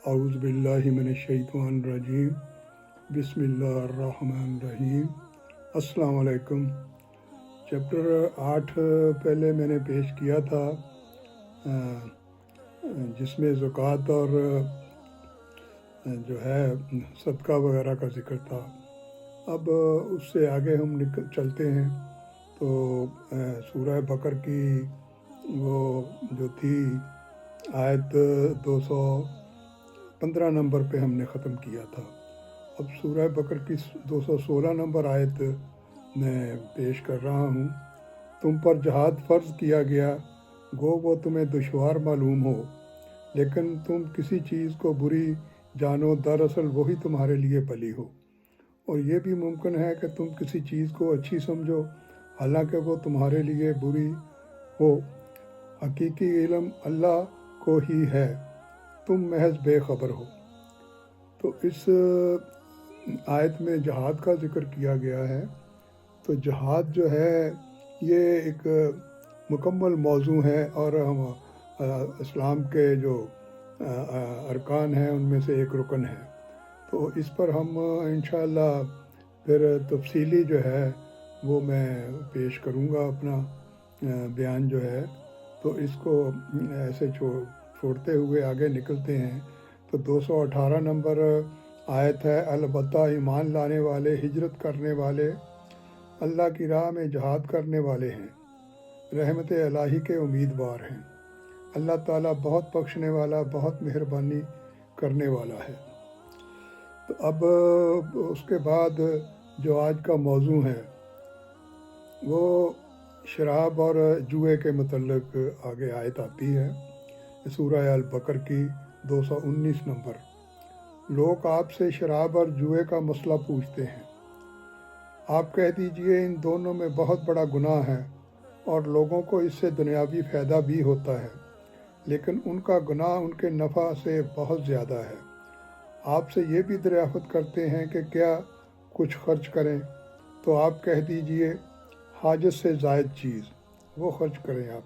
اعوذ باللہ من الشیطان الرجیم بسم اللہ الرحمن الرحیم۔ السلام علیکم۔ چیپٹر 8 پہلے میں نے پیش کیا تھا جس میں زکوٰۃ اور جو ہے صدقہ وغیرہ کا ذکر تھا۔ اب اس سے آگے ہم چلتے ہیں تو سورہ بقر کی وہ جو تھی آیت 215 نمبر پہ ہم نے ختم کیا تھا۔ اب سورہ بقر کی 216 نمبر آیت میں پیش کر رہا ہوں۔ تم پر جہاد فرض کیا گیا، گو وہ تمہیں دشوار معلوم ہو، لیکن تم کسی چیز کو بری جانو، دراصل وہی تمہارے لیے بھلی ہو، اور یہ بھی ممکن ہے کہ تم کسی چیز کو اچھی سمجھو حالانکہ وہ تمہارے لیے بری ہو۔ حقیقی علم اللہ کو ہی ہے، تم محض بے خبر ہو۔ تو اس آیت میں جہاد کا ذکر کیا گیا ہے۔ تو جہاد جو ہے یہ ایک مکمل موضوع ہے اور ہم اسلام کے جو ارکان ہیں ان میں سے ایک رکن ہے۔ تو اس پر ہم انشاءاللہ پھر تفصیلی جو ہے وہ میں پیش کروں گا اپنا بیان جو ہے۔ تو اس کو ایسے چھوڑتے ہوئے آگے نکلتے ہیں۔ تو 218 نمبر آیت ہے، البتہ ایمان لانے والے، ہجرت کرنے والے، اللہ کی راہ میں جہاد کرنے والے ہیں، رحمت الہی کے امیدوار ہیں۔ اللہ تعالیٰ بہت بخشنے والا، بہت مہربانی کرنے والا ہے۔ تو اب اس کے بعد جو آج کا موضوع ہے وہ شراب اور جوئے کے متعلق آگے آیت آتی ہے، سورہ البقر کی 219 نمبر۔ لوگ آپ سے شراب اور جوئے کا مسئلہ پوچھتے ہیں، آپ کہہ دیجئے ان دونوں میں بہت بڑا گناہ ہے اور لوگوں کو اس سے دنیاوی فائدہ بھی ہوتا ہے، لیکن ان کا گناہ ان کے نفع سے بہت زیادہ ہے۔ آپ سے یہ بھی دریافت کرتے ہیں کہ کیا کچھ خرچ کریں، تو آپ کہہ دیجئے حاجت سے زائد چیز، وہ خرچ کریں آپ۔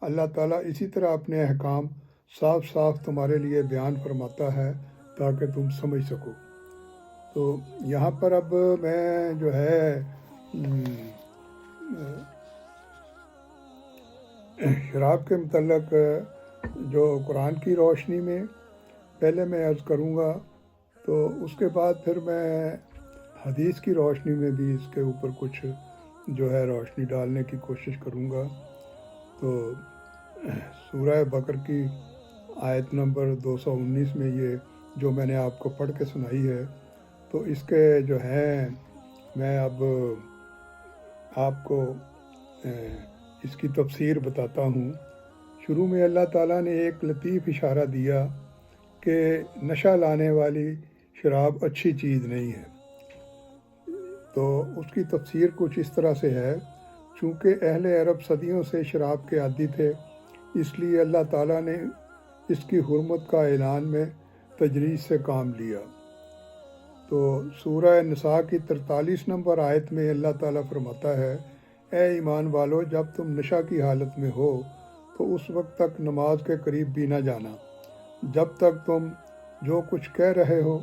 اللہ تعالیٰ اسی طرح اپنے احکام صاف صاف تمہارے لیے بیان فرماتا ہے تاکہ تم سمجھ سکو۔ تو یہاں پر اب میں جو ہے شراب کے متعلق جو قرآن کی روشنی میں پہلے میں عرض کروں گا، تو اس کے بعد پھر میں حدیث کی روشنی میں بھی اس کے اوپر کچھ جو ہے روشنی ڈالنے کی کوشش کروں گا۔ تو سورہ بقر کی آیت نمبر 219 میں یہ جو میں نے آپ کو پڑھ کے سنائی ہے، تو اس کے جو ہے میں اب آپ کو اس کی تفسیر بتاتا ہوں۔ شروع میں اللہ تعالیٰ نے ایک لطیف اشارہ دیا کہ نشہ لانے والی شراب اچھی چیز نہیں ہے۔ تو اس کی تفسیر کچھ اس طرح سے ہے، چونکہ اہل عرب صدیوں سے شراب کے عادی تھے، اس لیے اللہ تعالیٰ نے اس کی حرمت کا اعلان میں تجریز سے کام لیا۔ تو سورہ نساء کی 43 نمبر آیت میں اللہ تعالیٰ فرماتا ہے، اے ایمان والو، جب تم نشہ کی حالت میں ہو تو اس وقت تک نماز کے قریب بھی نہ جانا جب تک تم جو کچھ کہہ رہے ہو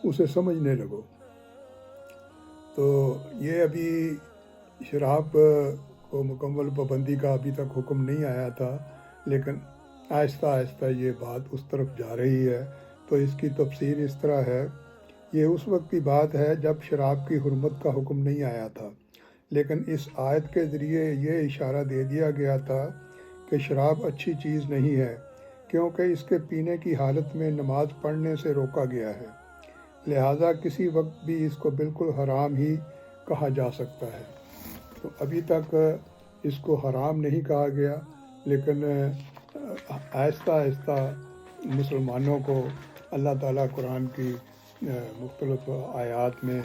اسے سمجھنے لگو۔ تو یہ ابھی شراب کو مکمل پابندی کا ابھی تک حکم نہیں آیا تھا، لیکن آہستہ آہستہ یہ بات اس طرف جا رہی ہے۔ تو اس کی تفسیر اس طرح ہے، یہ اس وقت کی بات ہے جب شراب کی حرمت کا حکم نہیں آیا تھا، لیکن اس آیت کے ذریعے یہ اشارہ دے دیا گیا تھا کہ شراب اچھی چیز نہیں ہے، کیونکہ اس کے پینے کی حالت میں نماز پڑھنے سے روکا گیا ہے، لہٰذا کسی وقت بھی اس کو بالکل حرام ہی کہا جا سکتا ہے۔ تو ابھی تک اس کو حرام نہیں کہا گیا، لیکن آہستہ آہستہ مسلمانوں کو اللہ تعالیٰ قرآن کی مختلف آیات میں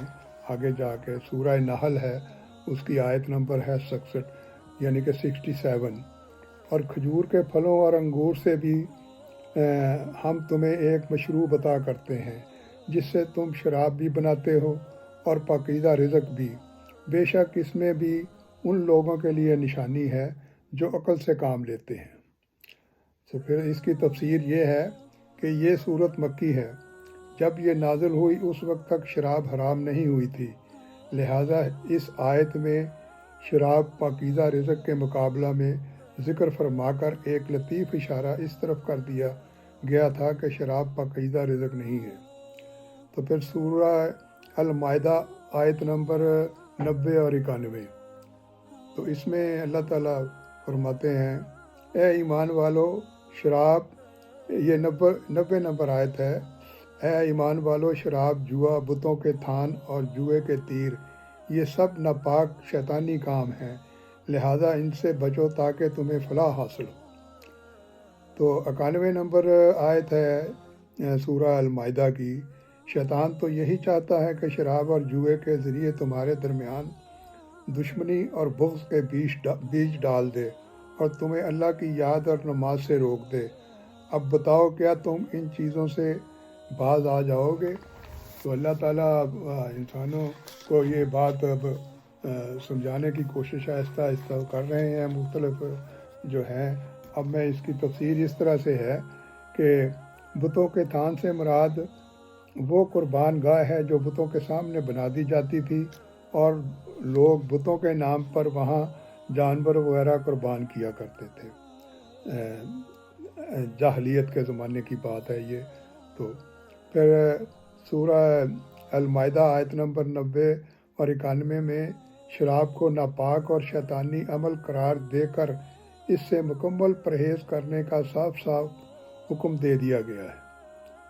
آگے جا کے، سورہ نحل ہے، اس کی آیت نمبر ہے 66 یعنی کہ 67، اور کھجور کے پھلوں اور انگور سے بھی ہم تمہیں ایک مشروب عطا کرتے ہیں جس سے تم شراب بھی بناتے ہو اور پاکیزہ رزق بھی، بے شک اس میں بھی ان لوگوں کے لیے نشانی ہے جو عقل سے کام لیتے ہیں۔ تو پھر اس کی تفسیر یہ ہے کہ یہ صورت مکی ہے، جب یہ نازل ہوئی اس وقت تک شراب حرام نہیں ہوئی تھی، لہٰذا اس آیت میں شراب پاکیزہ رزق کے مقابلہ میں ذکر فرما کر ایک لطیف اشارہ اس طرف کر دیا گیا تھا کہ شراب پاکیزہ رزق نہیں ہے۔ تو پھر سورہ المائدہ آیت نمبر 90 اور 91، تو اس میں اللہ تعالیٰ فرماتے ہیں، اے ایمان والو شراب، یہ 90 نمبر آیت ہے، اے ایمان والو شراب، جوا، بتوں کے تھان اور جوئے کے تیر، یہ سب ناپاک شیطانی کام ہیں، لہٰذا ان سے بچو تاکہ تمہیں فلاح حاصل ہو۔ تو 91 نمبر آیت ہے سورہ المائدہ کی، شیطان تو یہی چاہتا ہے کہ شراب اور جوئے کے ذریعے تمہارے درمیان دشمنی اور بغض کے بیج ڈال دے اور تمہیں اللہ کی یاد اور نماز سے روک دے۔ اب بتاؤ کیا تم ان چیزوں سے باز آ جاؤ گے؟ تو اللہ تعالیٰ انسانوں کو یہ بات اب سمجھانے کی کوشش آہستہ آہستہ کر رہے ہیں، مختلف جو ہیں۔ اب میں اس کی تفسیر اس طرح سے ہے کہ بتوں کے تھان سے مراد وہ قربان گاہ ہے جو بتوں کے سامنے بنا دی جاتی تھی، اور لوگ بتوں کے نام پر وہاں جانور وغیرہ قربان کیا کرتے تھے۔ جاہلیت کے زمانے کی بات ہے یہ۔ تو پھر سورہ المائدہ آیت نمبر 90 اور 91 میں شراب کو ناپاک اور شیطانی عمل قرار دے کر اس سے مکمل پرہیز کرنے کا صاف صاف حکم دے دیا گیا ہے۔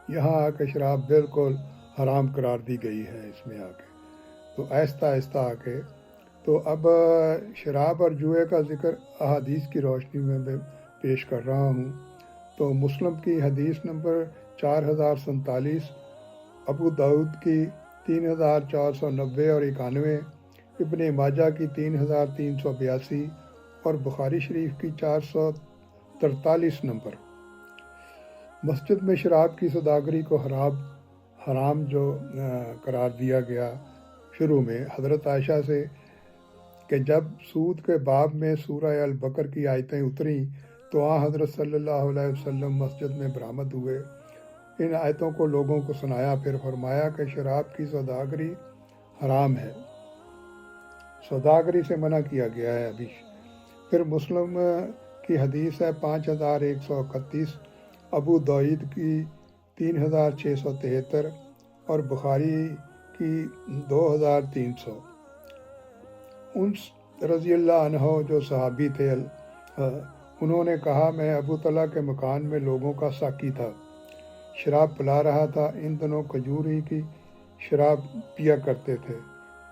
یہاں آ کے شراب بالکل حرام قرار دی گئی ہے اس میں آ کے۔ تو آہستہ آہستہ آ کے تو اب شراب اور جوئے کا ذکر احادیث کی روشنی میں پیش کر رہا ہوں۔ تو مسلم کی حدیث نمبر 4047، ابو داؤد کی 3490 اور 91، ابن ماجہ کی 3382 اور بخاری شریف کی 443 نمبر۔ مسجد میں شراب کی سوداگری کو حرام جو قرار دیا گیا شروع میں حضرت عائشہ سے کہ جب سود کے باب میں سورہ البقر کی آیتیں اتریں تو حضرت صلی اللہ علیہ وسلم مسجد میں برآمد ہوئے، ان آیتوں کو لوگوں کو سنایا، پھر فرمایا کہ شراب کی سوداگری حرام ہے، سوداگری سے منع کیا گیا ہے ابھی۔ پھر مسلم کی حدیث ہے 5131، ابو داؤد کی 3673 اور بخاری کی 2300۔ انس رضی اللہ عنہ جو صحابی تھے، انہوں نے کہا، میں ابو طلحہ کے مکان میں لوگوں کا ساقی تھا، شراب پلا رہا تھا، ان دنوں کھجور ہی کی شراب پیا کرتے تھے۔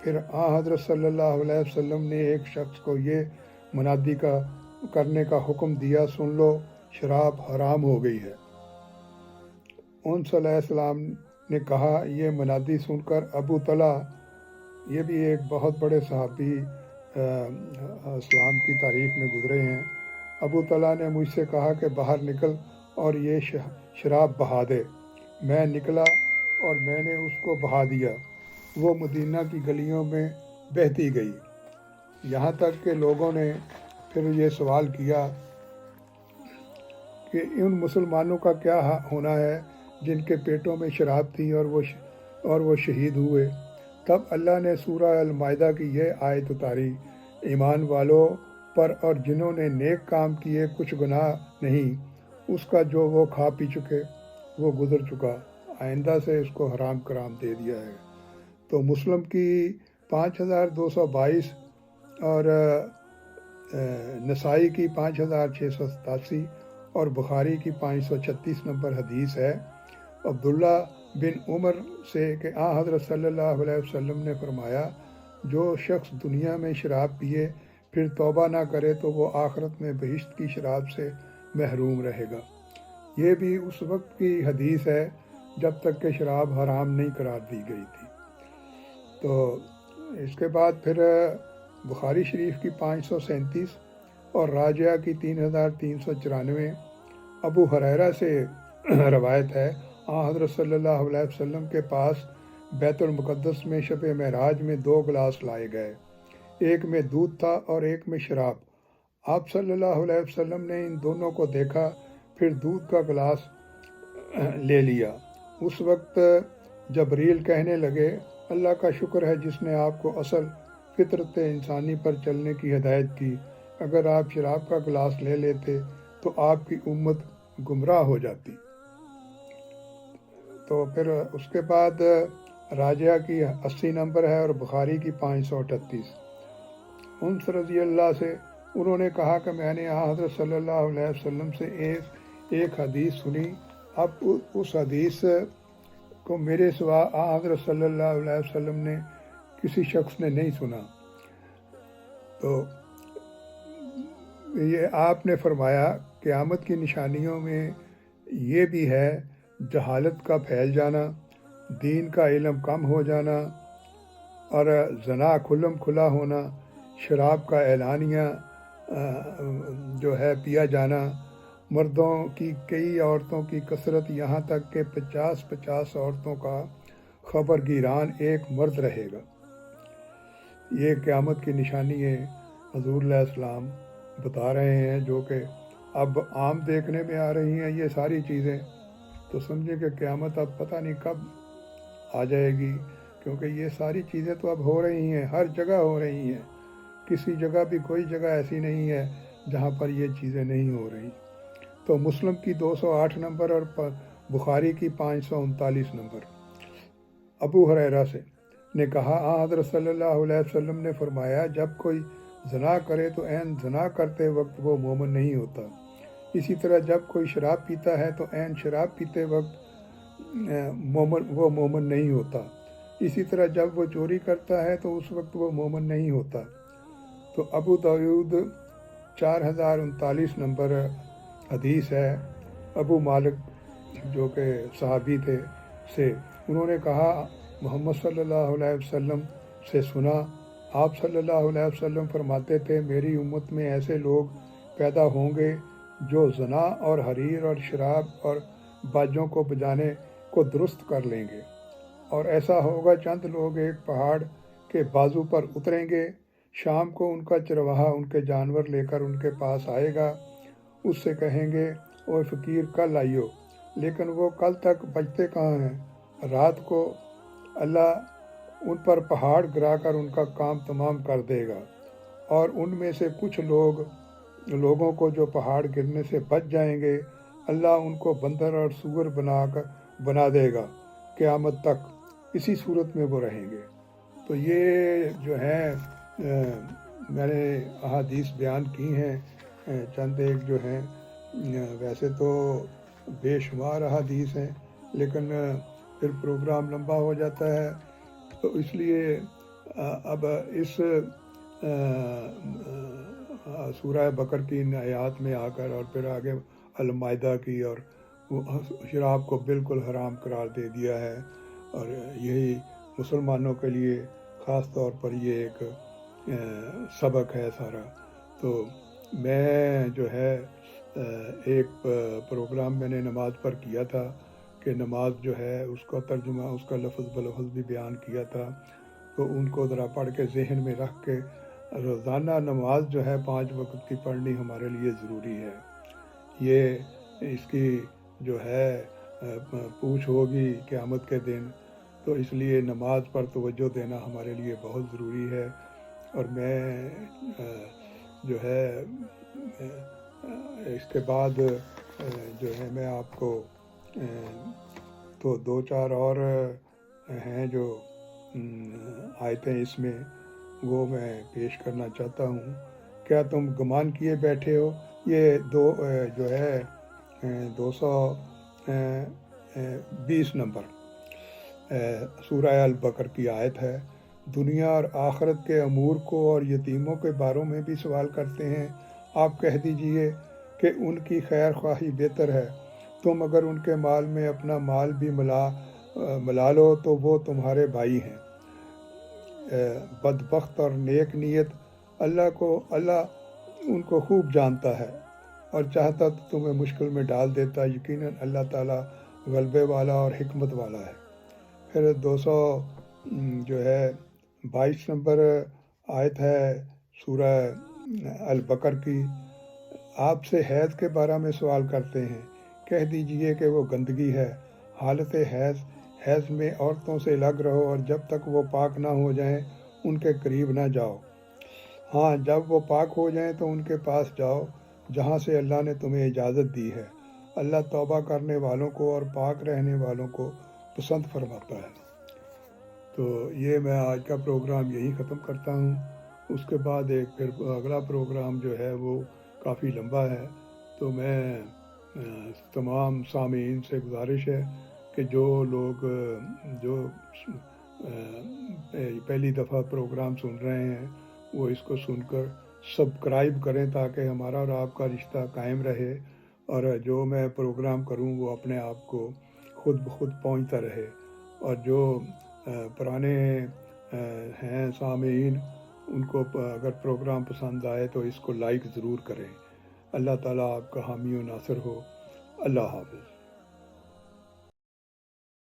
پھر حضرت صلی اللہ علیہ وسلم نے ایک شخص کو یہ منادی کرنے کا حکم دیا، سن لو شراب حرام ہو گئی ہے۔ انس علیہ السلام نے کہا، یہ منادی سن کر ابو طلحہ، یہ بھی ایک بہت بڑے صحابی اسلام کی تاریخ میں گزرے ہیں، ابو طلحہ نے مجھ سے کہا کہ باہر نکل اور یہ شراب بہا دے۔ میں نکلا اور میں نے اس کو بہا دیا، وہ مدینہ کی گلیوں میں بہتی گئی، یہاں تک کہ لوگوں نے پھر یہ سوال کیا کہ ان مسلمانوں کا کیا ہونا ہے جن کے پیٹوں میں شراب تھی اور وہ شہید ہوئے۔ تب اللہ نے سورہ المائدہ کی یہ آیت اتاری، ایمان والوں پر اور جنہوں نے نیک کام کیے کچھ گناہ نہیں، اس کا جو وہ کھا پی چکے وہ گزر چکا، آئندہ سے اس کو حرام قرار دے دیا ہے۔ تو مسلم کی 5222 اور نسائی کی 5687 اور بخاری کی 536 نمبر حدیث ہے، عبداللہ بن عمر سے کہ حضرت صلی اللہ علیہ وسلم نے فرمایا، جو شخص دنیا میں شراب پیے پھر توبہ نہ کرے تو وہ آخرت میں بہشت کی شراب سے محروم رہے گا۔ یہ بھی اس وقت کی حدیث ہے جب تک کہ شراب حرام نہیں قرار دی گئی تھی۔ تو اس کے بعد پھر بخاری شریف کی 537 اور راجعہ کی 3394، ابو ہریرہ سے روایت ہے، حضرت صلی اللہ علیہ وسلم کے پاس بیت المقدس میں شب معراج میں 2 گلاس لائے گئے، ایک میں دودھ تھا اور ایک میں شراب۔ آپ صلی اللہ علیہ وسلم نے ان دونوں کو دیکھا، پھر دودھ کا گلاس لے لیا۔ اس وقت جبریل کہنے لگے، اللہ کا شکر ہے جس نے آپ کو اصل فطرت انسانی پر چلنے کی ہدایت کی، اگر آپ شراب کا گلاس لے لیتے تو آپ کی امت گمراہ ہو جاتی۔ تو پھر اس کے بعد راجعہ کی 80 نمبر ہے اور بخاری کی 538۔ انس رضی اللہ سے انہوں نے کہا کہ میں نے حضرت صلی اللہ علیہ وسلم سے ایک حدیث سنی، اب اس حدیث کو میرے سوا حضرت صلی اللہ علیہ وسلم نے کسی شخص نے نہیں سنا۔ تو یہ آپ نے فرمایا قیامت کی نشانیوں میں یہ بھی ہے جہالت کا پھیل جانا، دین کا علم کم ہو جانا، اور زنا کھلم کھلا ہونا، شراب کا اعلانیہ جو ہے پیا جانا، مردوں کی کئی عورتوں کی کثرت، یہاں تک کہ 50 عورتوں کا خبر گیران ایک مرد رہے گا۔ یہ قیامت کی نشانی ہے، حضور علیہ السلام بتا رہے ہیں، جو کہ اب عام دیکھنے میں آ رہی ہیں یہ ساری چیزیں۔ تو سمجھیں کہ قیامت اب پتہ نہیں کب آ جائے گی، کیونکہ یہ ساری چیزیں تو اب ہو رہی ہیں، ہر جگہ ہو رہی ہیں، کسی جگہ بھی کوئی جگہ ایسی نہیں ہے جہاں پر یہ چیزیں نہیں ہو رہی۔ تو مسلم کی 208 نمبر اور بخاری کی 539 نمبر۔ ابو ہریرہ سے نے کہا، حضرت صلی اللہ علیہ وسلم نے فرمایا، جب کوئی زنا کرے تو عین زنا کرتے وقت وہ مومن نہیں ہوتا، اسی طرح جب کوئی شراب پیتا ہے تو عین شراب پیتے وقت وہ مومن نہیں ہوتا، اسی طرح جب وہ چوری کرتا ہے تو اس وقت وہ مومن نہیں ہوتا۔ تو ابو داؤد 4039 نمبر حدیث ہے۔ ابو مالک جو کہ صحابی تھے سے انہوں نے کہا، محمد صلی اللہ علیہ وسلم سے سنا، آپ صلی اللہ علیہ وسلم فرماتے تھے، میری امت میں ایسے لوگ پیدا ہوں گے جو زنا اور حریر اور شراب اور باجوں کو بجانے کو درست کر لیں گے، اور ایسا ہوگا چند لوگ ایک پہاڑ کے بازو پر اتریں گے، شام کو ان کا چرواہا ان کے جانور لے کر ان کے پاس آئے گا، اس سے کہیں گے، اوہ فقیر کل آئیو، لیکن وہ کل تک بچتے کہاں ہیں؟ رات کو اللہ ان پر پہاڑ گرا کر ان کا کام تمام کر دے گا، اور ان میں سے کچھ لوگوں کو جو پہاڑ گرنے سے بچ جائیں گے، اللہ ان کو بندر اور سور بنا دے گا، قیامت تک اسی صورت میں وہ رہیں گے۔ تو یہ جو ہے میں نے احادیث بیان کی ہیں، چند ایک جو ہیں، ویسے تو بے شمار احادیث ہیں، لیکن پھر پروگرام لمبا ہو جاتا ہے، تو اس لیے اب اس سورہ بقر کی ان آیات میں آ کر اور پھر آگے المائدہ کی، اور شراب کو بالکل حرام قرار دے دیا ہے، اور یہی مسلمانوں کے لیے خاص طور پر یہ ایک سبق ہے سارا۔ تو میں جو ہے ایک پروگرام میں نے نماز پر کیا تھا کہ نماز جو ہے اس کا ترجمہ، اس کا لفظ بلفظ بھی بیان کیا تھا، تو ان کو ذرا پڑھ کے ذہن میں رکھ کے روزانہ نماز جو ہے 5 وقت کی پڑھنی ہمارے لیے ضروری ہے۔ یہ اس کی جو ہے پوچھ ہوگی قیامت کے دن، تو اس لیے نماز پر توجہ دینا ہمارے لیے بہت ضروری ہے۔ اور میں جو ہے اس کے بعد جو ہے میں آپ کو تو 2-4 اور ہیں جو آیتیں اس میں وہ میں پیش کرنا چاہتا ہوں۔ کیا تم گمان کیے بیٹھے ہو، یہ جو ہے 220 نمبر سورہ البقر کی آیت ہے، دنیا اور آخرت کے امور کو اور یتیموں کے باروں میں بھی سوال کرتے ہیں، آپ کہہ دیجئے کہ ان کی خیر خواہی بہتر ہے، تم اگر ان کے مال میں اپنا مال بھی ملا لو تو وہ تمہارے بھائی ہیں۔ بدبخت اور نیک نیت اللہ ان کو خوب جانتا ہے، اور چاہتا تو تمہیں مشکل میں ڈال دیتا، یقیناً اللہ تعالیٰ غلبے والا اور حکمت والا ہے۔ پھر 222 نمبر آیت ہے سورہ البقر کی، آپ سے حیض کے بارے میں سوال کرتے ہیں، کہہ دیجئے کہ وہ گندگی ہے۔ حالت حیض میں عورتوں سے الگ رہو، اور جب تک وہ پاک نہ ہو جائیں ان کے قریب نہ جاؤ۔ ہاں، جب وہ پاک ہو جائیں تو ان کے پاس جاؤ جہاں سے اللہ نے تمہیں اجازت دی ہے۔ اللہ توبہ کرنے والوں کو اور پاک رہنے والوں کو پسند فرماتا ہے۔ تو یہ میں آج کا پروگرام یہی ختم کرتا ہوں۔ اس کے بعد ایک پھر اگلا پروگرام جو ہے وہ کافی لمبا ہے، تو میں تمام سامعین سے گزارش ہے کہ جو لوگ جو پہلی دفعہ پروگرام سن رہے ہیں وہ اس کو سن کر سبسکرائب کریں تاکہ ہمارا اور آپ کا رشتہ قائم رہے، اور جو میں پروگرام کروں وہ اپنے آپ کو خود بخود پہنچتا رہے۔ اور جو پرانے ہیں سامعین ان کو اگر پروگرام پسند آئے تو اس کو لائک ضرور کریں۔ اللہ تعالیٰ آپ کا حامی و ناصر ہو۔ اللہ حافظ۔